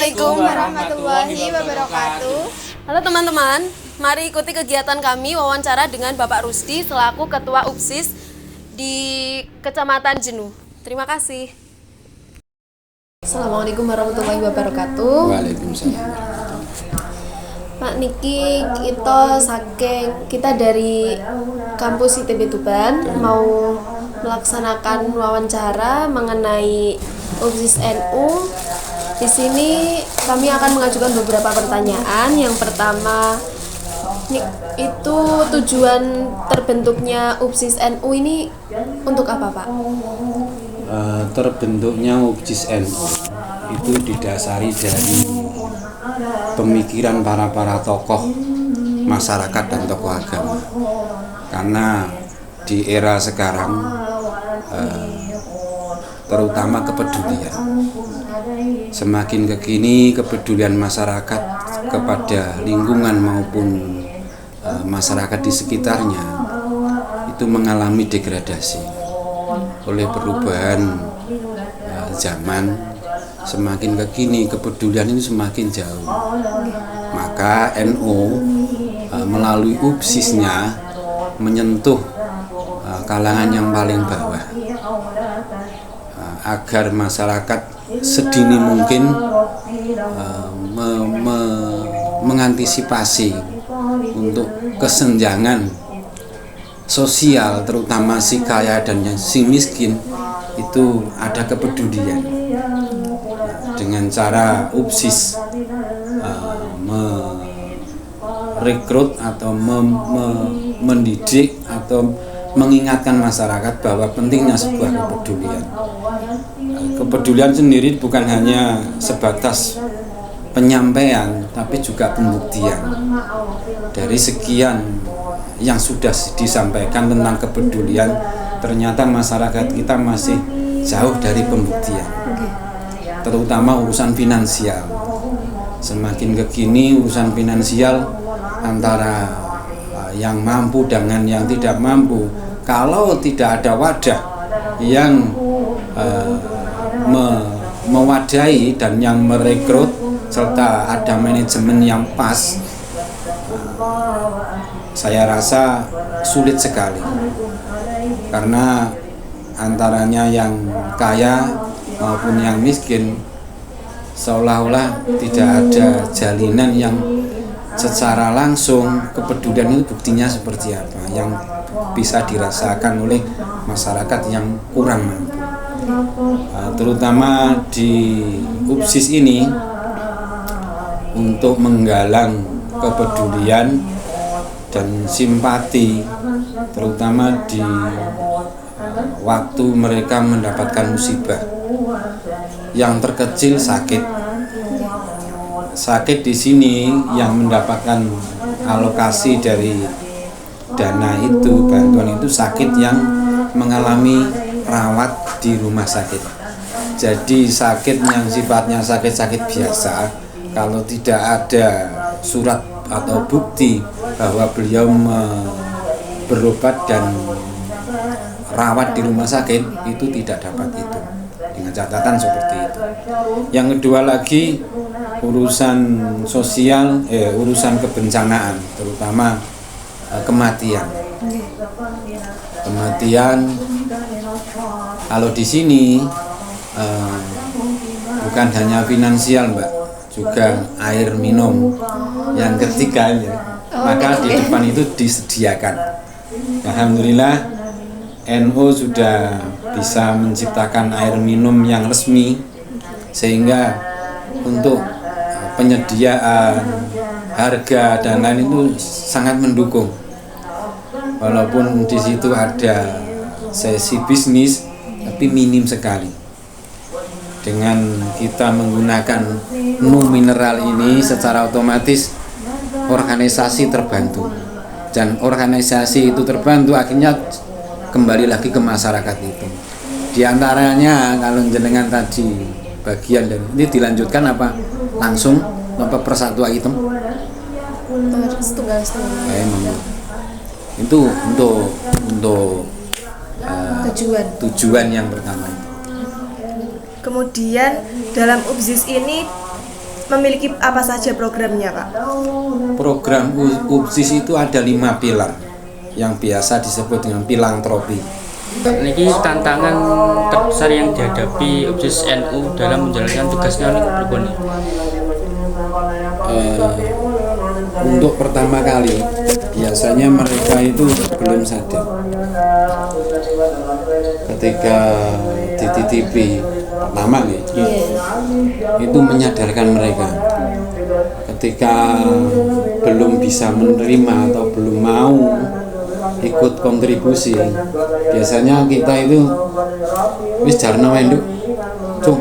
Assalamualaikum warahmatullahi wabarakatuh. Halo teman-teman, mari ikuti kegiatan kami wawancara dengan Bapak Rusdi selaku Ketua UPSIS di Kecamatan Jenuh. Terima kasih. Assalamualaikum warahmatullahi wabarakatuh. Waalaikumsalam. Pak Niki, kita dari kampus ITB Tuban mau melaksanakan wawancara mengenai UPSIS NU. Di sini kami akan mengajukan beberapa pertanyaan. Yang pertama, itu tujuan terbentuknya UPSIS NU ini untuk apa, Pak? Terbentuknya UPSIS NU itu didasari dari pemikiran para tokoh masyarakat dan tokoh agama. Karena di era sekarang terutama kepedulian. Semakin kekini kepedulian masyarakat kepada lingkungan maupun masyarakat di sekitarnya itu mengalami degradasi oleh perubahan zaman. Semakin kekini kepedulian ini semakin jauh. Maka NU melalui UPSIS-nya menyentuh kalangan yang paling bawah agar masyarakat sedini mungkin mengantisipasi untuk kesenjangan sosial, terutama si kaya dan si miskin itu ada kepedulian. Dengan cara UPSIS merekrut atau mendidik atau mengingatkan masyarakat bahwa pentingnya sebuah kepedulian. Kepedulian sendiri bukan hanya sebatas penyampaian, tapi juga pembuktian. Dari sekian yang sudah disampaikan tentang kepedulian, ternyata masyarakat kita masih jauh dari pembuktian, terutama urusan finansial. Semakin kekini urusan finansial antara yang mampu dengan yang tidak mampu, kalau tidak ada wadah yang mewadahi dan yang merekrut serta ada manajemen yang pas, saya rasa sulit sekali. Karena antaranya yang kaya maupun yang miskin seolah-olah tidak ada jalinan yang secara langsung. Kepedulian itu buktinya seperti apa yang bisa dirasakan oleh masyarakat yang kurang mampu. Terutama di UPSIS ini untuk menggalang kepedulian dan simpati, terutama di waktu mereka mendapatkan musibah. Yang terkecil sakit di sini yang mendapatkan alokasi dari dana itu, bantuan itu sakit yang mengalami rawat di rumah sakit. Jadi sakit yang sifatnya sakit biasa, kalau tidak ada surat atau bukti bahwa beliau berobat dan rawat di rumah sakit, itu tidak dapat itu, dengan catatan seperti itu. Yang kedua lagi urusan sosial, urusan kebencanaan, terutama kematian. Kalau di sini bukan hanya finansial, Mbak, juga air minum. Yang ketiga, maka di depan itu disediakan. Alhamdulillah NU sudah bisa menciptakan air minum yang resmi, sehingga untuk penyediaan, harga dan lain itu sangat mendukung. Walaupun di situ ada sesi bisnis, tapi minim sekali. Dengan kita menggunakan Nu Mineral ini, secara otomatis organisasi terbantu, dan organisasi itu terbantu akhirnya kembali lagi ke masyarakat itu. Di antaranya kalau jenengan tadi bagian dari ini dilanjutkan apa langsung apa persatu item? Itu untuk tujuan yang pertama. Kemudian dalam UPSIS ini memiliki apa saja programnya, Kak? Program UPSIS itu ada 5 pilar yang biasa disebut dengan filantropi. Ini tantangan terbesar yang dihadapi UPSIS NU dalam menjalankan tugasnya ini berikut. Untuk pertama kali biasanya mereka itu belum sadar ketika dititipi pertama nih, itu menyadarkan mereka ketika belum bisa menerima atau belum mau ikut kontribusi. Biasanya kita itu wis jarno enduk cung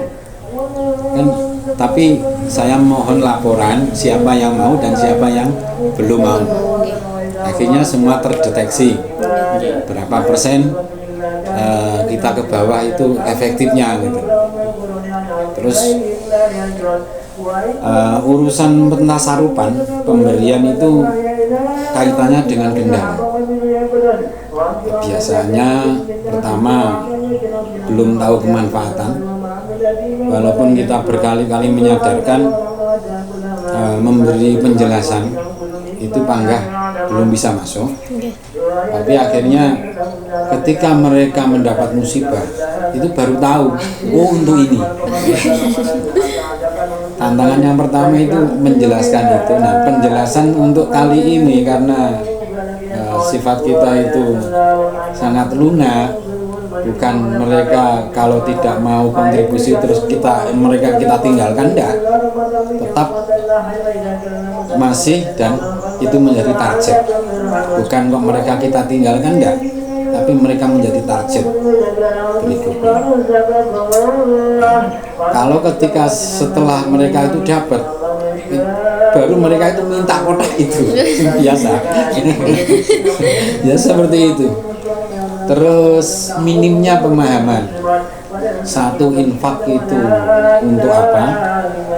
kan, tapi saya mohon laporan siapa yang mau dan siapa yang belum mau. Akhirnya semua terdeteksi berapa persen kita ke bawah itu efektifnya gitu. Terus urusan pentasarupan pemberian itu kaitannya dengan denda. Biasanya pertama belum tahu kemanfaatan, walaupun kita berkali-kali menyadarkan, memberi penjelasan itu panggah belum bisa masuk. Tapi akhirnya ketika mereka mendapat musibah itu baru tahu, oh untuk ini. Tantangan yang pertama itu menjelaskan itu. Nah, penjelasan untuk kali ini karena sifat kita itu sangat lunak, bukan mereka kalau tidak mau kontribusi terus mereka tinggalkan, enggak, tetap masih dan itu menjadi target, bukan kok mereka kita tinggalkan, enggak, tapi mereka menjadi target berikutnya. Kalau ketika setelah mereka itu dapat, baru mereka itu minta kotak itu biasa. Ya seperti itu. Terus minimnya pemahaman, satu infak itu untuk apa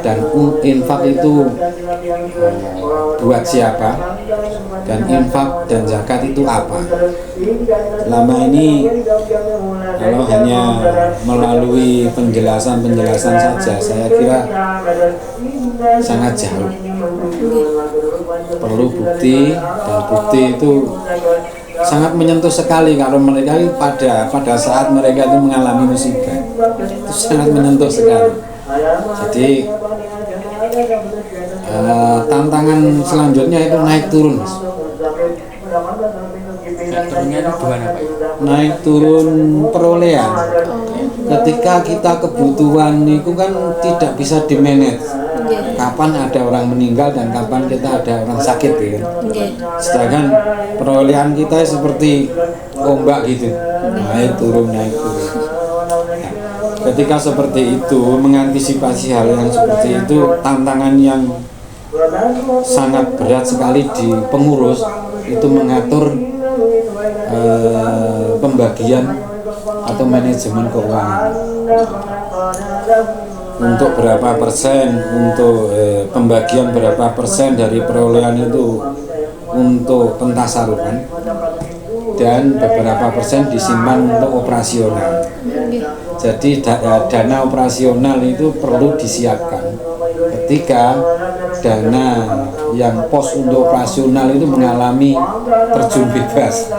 dan infak itu buat siapa, dan infak dan zakat itu apa. Lama ini kalau hanya melalui penjelasan saja saya kira sangat jauh. Perlu bukti, dan bukti itu sangat menyentuh sekali kalau mereka pada saat mereka itu mengalami musibah, itu sangat menyentuh sekali. Jadi tantangan selanjutnya itu naik turun, Mas. Turunnya itu gimana, Pak? Naik turun perolehan. Ketika kita kebutuhan itu kan tidak bisa dimanage. Kapan ada orang meninggal dan kapan kita ada orang sakit gitu. Sedangkan perolehan kita seperti ombak gitu, naik turun. Nah, ketika seperti itu, mengantisipasi hal yang seperti itu tantangan yang sangat berat sekali di pengurus, itu mengatur pembagian atau manajemen keuangan. Untuk berapa persen, untuk pembagian berapa persen dari perolehan itu untuk pentasarupan, dan beberapa persen disimpan untuk operasional. Jadi dana operasional itu perlu disiapkan ketika dana yang pos untuk operasional itu mengalami terjun bebas.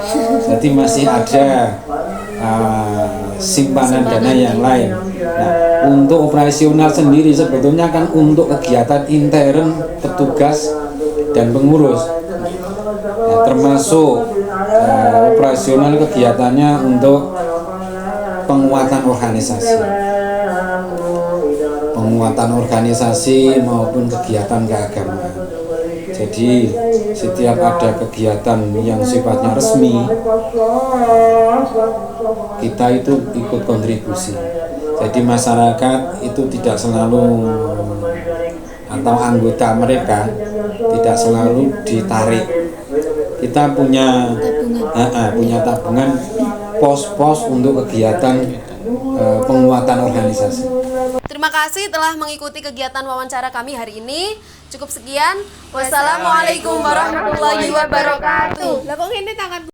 Jadi masih ada simpanan dana yang lain. Nah, untuk operasional sendiri sebetulnya kan untuk kegiatan intern petugas dan pengurus. Nah, termasuk operasional kegiatannya untuk penguatan organisasi maupun kegiatan keagamaan. Jadi setiap ada kegiatan yang sifatnya resmi, kita itu ikut kontribusi. Jadi masyarakat itu tidak selalu, atau anggota mereka tidak selalu ditarik. Kita punya tabungan pos-pos untuk kegiatan penguatan organisasi. Terima kasih telah mengikuti kegiatan wawancara kami hari ini. Cukup sekian. Wassalamualaikum warahmatullahi wabarakatuh. Lah kok ngene tangan